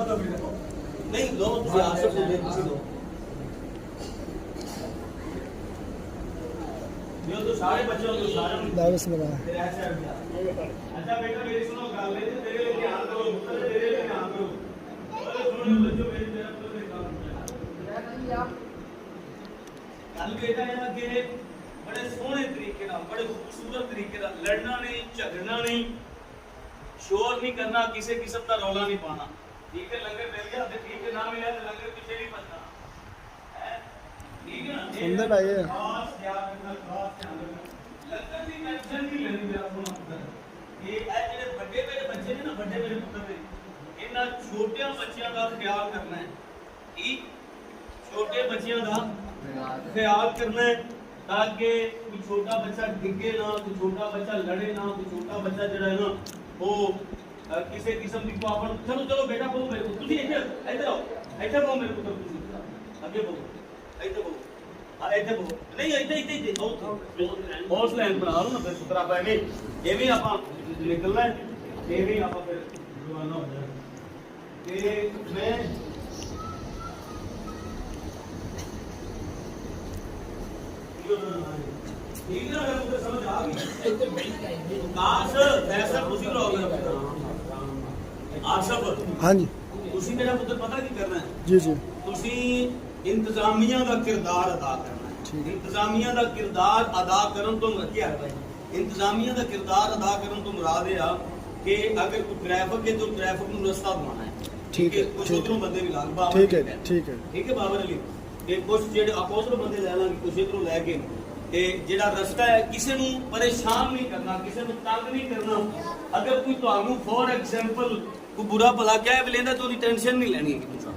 नहीं लो आसफ दे लो ये तो सारे बच्चों को सारे दावस में रहा अच्छा बेटा मेरी सुनो गाल ले तेरे लिए ध्यान करो पुत्र तेरे लिए ध्यान करो और सुनो बच्चों मेरी तरफ तो देखा गल बेटा है कि बड़े सोहने तरीके नाल बड़े खूबसूरत तरीके नाल लड़ना नहीं झगड़ना नहीं शोर नहीं करना किसी किस्म का रौला नहीं पाना ठीक है लंगर मिल गया तो ठीक है ना मिला तो लंगर पीछे नहीं भजना है ठीक है ना सुनते भाई खास ध्यान रखना लंगर की टेंशन नहीं लेनी मेरा सुनो ये जेडे बड़े मेरे बच्चे ने ना बड़े मेरे पुत्र ने इन्हां छोटे बच्चों का ख्याल करना है कि छोटे बच्चों का ख्याल करना है ताकि कोई छोटा बच्चा डिगे ना कोई छोटा बच्चा लड़े ना कोई छोटा बच्चा जड़ा है ना वो किसी किस्म की पापड़ चलो चलो बेटा बोलो मेरे को तुसी इधर आओ इधर बोलो मेरे पुत्र तुसी आगे बोलो इधर बोलो हां इधर बोलो नहीं इधर बहुत लाइन बना लो ना फिर पुत्र आप नहीं ये भी आप निकलना है ये भी आप फिर जवाना हो जाए कि मैं ठीक है अगर मुझे समझ आ गई काश फैसला खुशी रहोगे आशा पर हाँ जी ਤੁਸੀਂ ਮੇਰਾ ਪੁੱਤਰ ਪਤਾ ਕੀ ਕਰਨਾ ਹੈ जी जी ਤੁਸੀਂ ਇੰਤਜ਼ਾਮੀਆਂ ਦਾ ਕਿਰਦਾਰ ਅਦਾ ਕਰਨਾ ਹੈ ਇੰਤਜ਼ਾਮੀਆਂ ਦਾ ਕਿਰਦਾਰ ਅਦਾ ਕਰਨ ਤੋਂ ਰੱਖਿਆ ਹੈ ਇੰਤਜ਼ਾਮੀਆਂ ਦਾ ਕਿਰਦਾਰ ਅਦਾ ਕਰਨ ਤੋਂ ਮੁਰਾਦ ਇਹ ਆ ਕਿ ਅਗਰ ਕੋਈ ਟ੍ਰੈਫਿਕ ਹੈ ਤਾਂ ਟ੍ਰੈਫਿਕ ਨੂੰ ਰਸਤਾ ਬਣਾਉਣਾ ਹੈ ठीक है ਕੁਝ ठीक ਉਧਰੋਂ ਬੰਦੇ ਵੀ ਲਾ ਬਾਬਾ ठीक है ठीक है ਠੀਕ ਹੈ ਬਾਬਰ ਅਲੀ ਇਹ ਕੁਝ ਜਿਹੜੇ ਆਪੋ ਉਧਰੋਂ ਬੰਦੇ ਲੈ ਲਾਂਗੇ ਕੁਝ ਇਧਰੋਂ ਲੈ ਕੇ ਤੇ ਜਿਹੜਾ ਰਸਤਾ ਹੈ ਕਿਸੇ ਨੂੰ ਪਰੇਸ਼ਾਨ ਨਹੀਂ ਕਰਨਾ ਕਿਸੇ ਨੂੰ ਤੰਗ ਨਹੀਂ ਕਰਨਾ ਅਗਰ ਕੋਈ ਤੁਹਾਨੂੰ ਫੋਰ ਐਗਜ਼ਾਮਪਲ ਕੋਈ ਬੁਰਾ ਭਲਾ ਕਹਿ ਵੀ ਲੈਂਦਾ ਤਾਂ ਉਹਦੀ ਟੈਨਸ਼ਨ ਨਹੀਂ ਲੈਣੀ ਹੈ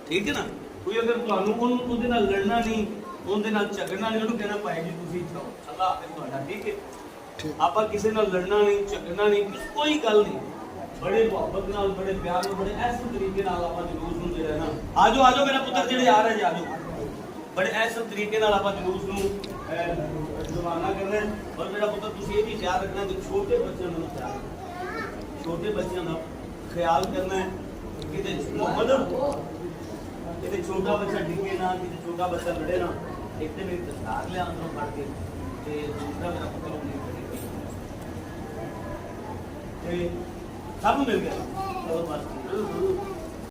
ਠੀਕ ਹੈ ਨਾ ਕੋਈ ਅਗਰ ਤੁਹਾਨੂੰ ਉਹਦੇ ਨਾਲ ਲੜਨਾ ਨਹੀਂ ਉਹਦੇ ਨਾਲ ਝਗੜਨਾ ਨਹੀਂ ਉਹਨੂੰ ਕਹਿਣਾ ਭਾਈ ਜੀ ਤੁਸੀਂ ਜਾਓ ਅੱਲਾਹ ਹਾਫਿਜ਼ ਤੁਹਾਡਾ ਠੀਕ ਹੈ ਆਪਾਂ ਕਿਸੇ ਨਾਲ ਲੜਨਾ ਨਹੀਂ ਝਗੜਨਾ ਨਹੀਂ ਕੋਈ ਗੱਲ ਨਹੀਂ ਬੜੇ ਮੁਹੱਬਤ ਨਾਲ ਬੜੇ ਪਿਆਰ ਨਾਲ ਬੜੇ ਐਸੇ ਤਰੀਕੇ ਨਾਲ ਆਪਾਂ ਜਲੂਸ ਨੂੰ ਜਿਹੜਾ ਨਾ ਆਜੋ ਆਜੋ ਮੇਰਾ ਪੁੱਤਰ ਜਿਹੜੇ ਆ ਰਹੇ ਆਜੋ बड़े ऐसे तरीके नाल आपां जुलूस नूं रवाना करना है और मेरा पुत्र तुसीं ये भी ख्याल रखना है कि छोटे बच्चों का ख्याल छोटे बच्चों का ख्याल करना है कि मतलब छोटा बच्चा डिगे ना कि छोटा बच्चा लड़े ना एक तो मेरी दस्तार लिया अंदरों फड़ के ते दूसरा मेरा पुत्र नहीं सब मिल गया